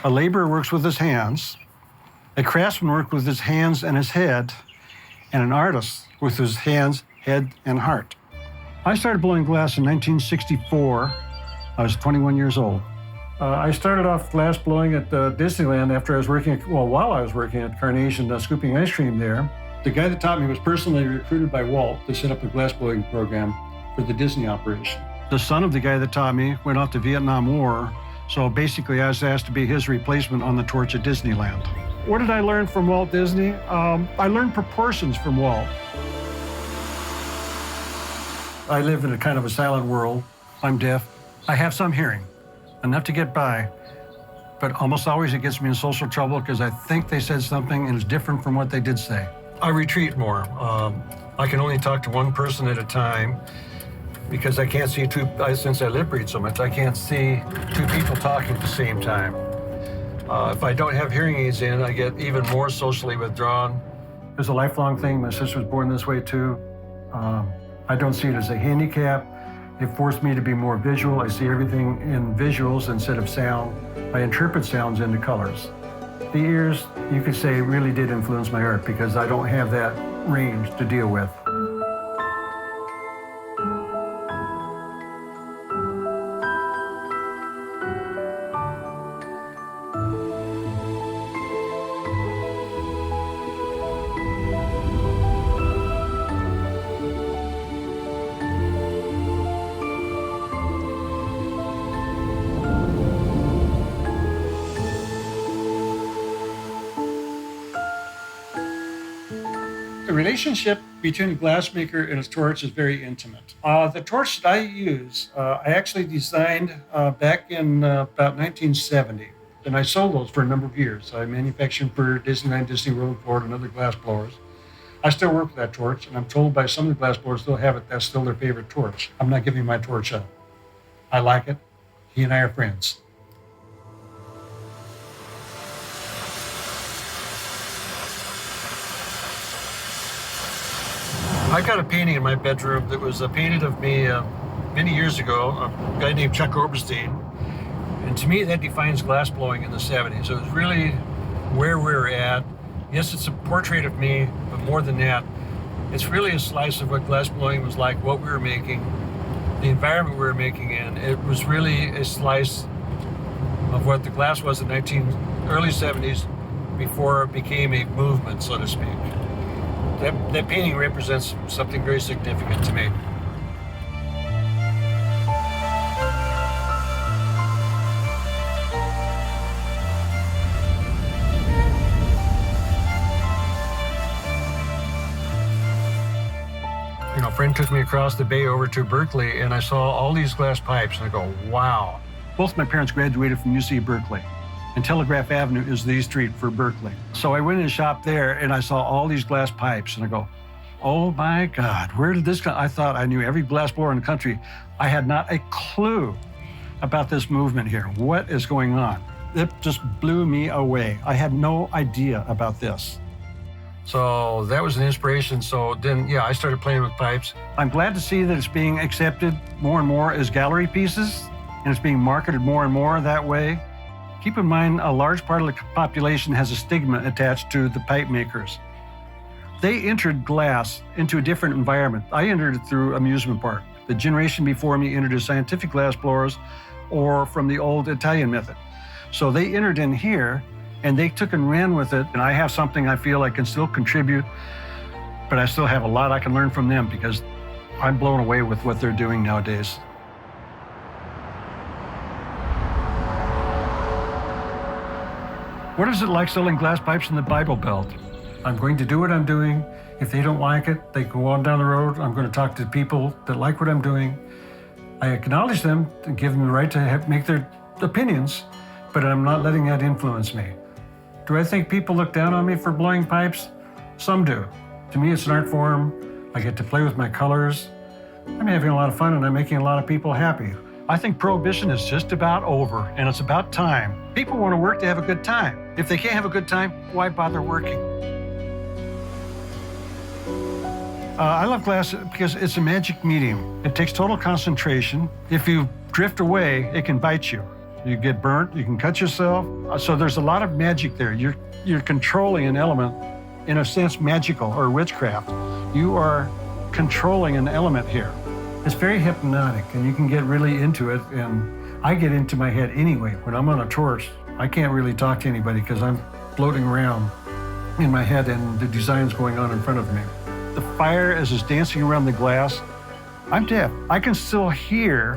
A laborer works with his hands, a craftsman works with his hands and his head, and an artist with his hands, head, and heart. I started blowing glass in 1964. I was 21 years old. I started off glass blowing at Disneyland after I was working, while I was working at Carnation, scooping ice cream there. The guy that taught me was personally recruited by Walt to set up a glass blowing program for the Disney operation. The son of the guy that taught me went off to Vietnam War, so basically I was asked to be his replacement on the torch at Disneyland. What did I learn from Walt Disney? I learned proportions from Walt. I live in a kind of a silent world. I'm deaf. I have some hearing, enough to get by, but almost always it gets me in social trouble because I think they said something and it's different from what they did say. I retreat more. I can only talk to one person at a time because I can't see since I lip read so much, I can't see two people talking at the same time. If I don't have hearing aids in, I get even more socially withdrawn. It's a lifelong thing. My sister was born this way too. I don't see it as a handicap. It forced me to be more visual. I see everything in visuals instead of sound. I interpret sounds into colors. The ears, you could say, really did influence my art because I don't have that range to deal with. The relationship between a glassmaker and his torch is very intimate. The torch that I use, I actually designed back in about 1970, and I sold those for a number of years. I manufactured for Disneyland, Disney World, Florida, and other glass blowers. I still work with that torch, and I'm told by some of the glass blowers still have it, that's still their favorite torch. I'm not giving my torch up. I like it. He and I are friends. I got a painting in my bedroom that was painted of me many years ago, a guy named Chuck Oberstein. And to me, that defines glass blowing in the 70s. It was really where we're at. Yes, it's a portrait of me, but more than that, it's really a slice of what glass blowing was like, what we were making, the environment we were making in. It was really a slice of what the glass was in early 70s before it became a movement, so to speak. That painting represents something very significant to me. A friend took me across the bay over to Berkeley, and I saw all these glass pipes, and I go, wow. Both my parents graduated from UC Berkeley, and Telegraph Avenue is the street for Berkeley. So I went in and shopped there, and I saw all these glass pipes, and I go, oh my God, where did this come? I thought I knew every glass blower in the country. I had not a clue about this movement here. What is going on? It just blew me away. I had no idea about this. So that was an inspiration. So then, yeah, I started playing with pipes. I'm glad to see that it's being accepted more and more as gallery pieces, and it's being marketed more and more that way. Keep in mind, a large part of the population has a stigma attached to the pipe makers. They entered glass into a different environment. I entered it through amusement park. The generation before me entered as scientific glass blowers or from the old Italian method. So they entered in here, and they took and ran with it. And I have something I feel I can still contribute, but I still have a lot I can learn from them because I'm blown away with what they're doing nowadays. What is it like selling glass pipes in the Bible Belt? I'm going to do what I'm doing. If they don't like it, they go on down the road. I'm going to talk to people that like what I'm doing. I acknowledge them and give them the right to make their opinions, but I'm not letting that influence me. Do I think people look down on me for blowing pipes? Some do. To me, it's an art form. I get to play with my colors. I'm having a lot of fun, and I'm making a lot of people happy. I think Prohibition is just about over, and it's about time. People want to work to have a good time. If they can't have a good time, why bother working? I love glass because it's a magic medium. It takes total concentration. If you drift away, it can bite you. You get burnt, you can cut yourself. So there's a lot of magic there. You're controlling an element, in a sense, magical or witchcraft. You are controlling an element here. It's very hypnotic, and you can get really into it, and I get into my head anyway. When I'm on a torch, I can't really talk to anybody because I'm floating around in my head and the design's going on in front of me. The fire as it's dancing around the glass, I'm deaf. I can still hear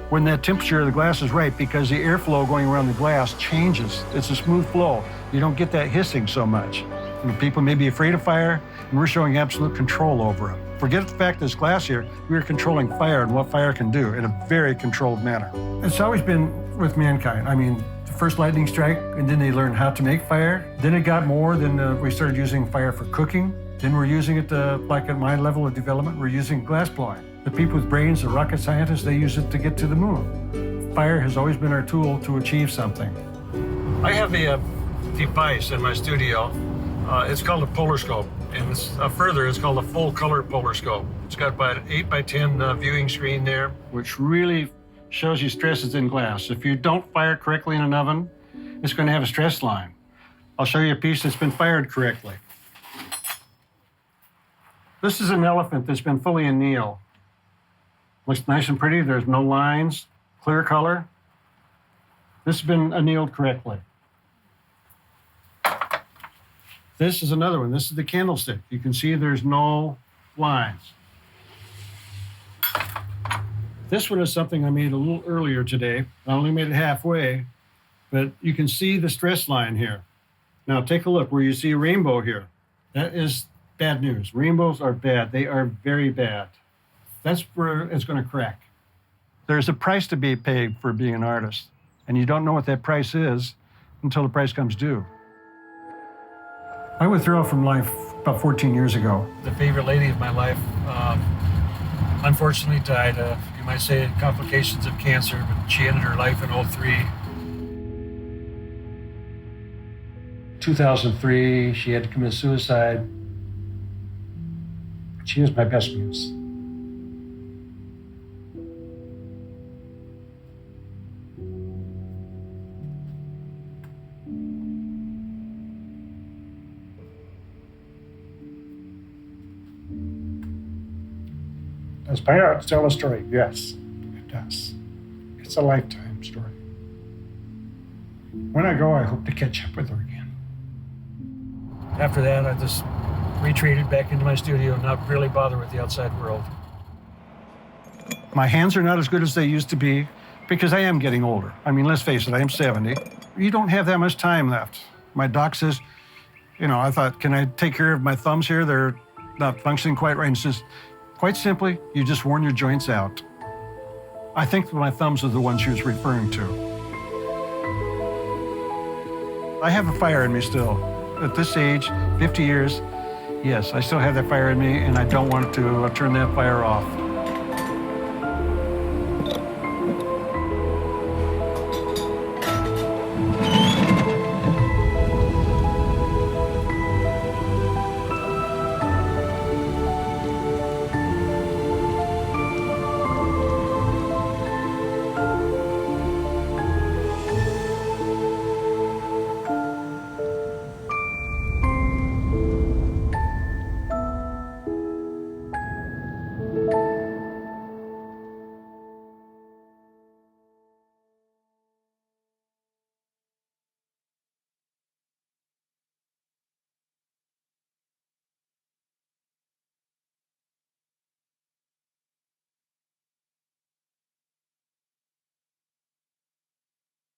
when that temperature of the glass is right because the airflow going around the glass changes. It's a smooth flow. You don't get that hissing so much. People may be afraid of fire, and we're showing absolute control over it. Forget the fact that it's glass here, we're controlling fire and what fire can do in a very controlled manner. It's always been with mankind. I mean, the first lightning strike, and then they learned how to make fire. Then it got more, then we started using fire for cooking. Then we're using it, like at my level of development, we're using glassblowing. The people with brains, the rocket scientists, they use it to get to the moon. Fire has always been our tool to achieve something. I have a device in my studio. It's called a polar scope, and further, it's called a full color polar scope. It's got about an 8x10 viewing screen there, which really shows you stresses in glass. If you don't fire correctly in an oven, it's going to have a stress line. I'll show you a piece that's been fired correctly. This is an elephant that's been fully annealed. Looks nice and pretty. There's no lines, clear color. This has been annealed correctly. This is another one. This is the candlestick. You can see there's no lines. This one is something I made a little earlier today. I only made it halfway, but you can see the stress line here. Now take a look where you see a rainbow here. That is bad news. Rainbows are bad. They are very bad. That's where it's going to crack. There's a price to be paid for being an artist, and you don't know what that price is until the price comes due. I withdrew from life about 14 years ago. The favorite lady of my life unfortunately died. You might say complications of cancer, but she ended her life in 2003. 2003, she had to commit suicide. She is my best muse. Does my art tell a story? Yes, it does. It's a lifetime story. When I go, I hope to catch up with her again. After that, I just retreated back into my studio and not really bother with the outside world. My hands are not as good as they used to be because I am getting older. I mean, let's face it, I am 70. You don't have that much time left. My doc says, I thought, can I take care of my thumbs here? They're not functioning quite right. And says, quite simply, you just worn your joints out. I think my thumbs are the ones she was referring to. I have a fire in me still. At this age, 50 years, yes, I still have that fire in me, and I don't want to turn that fire off.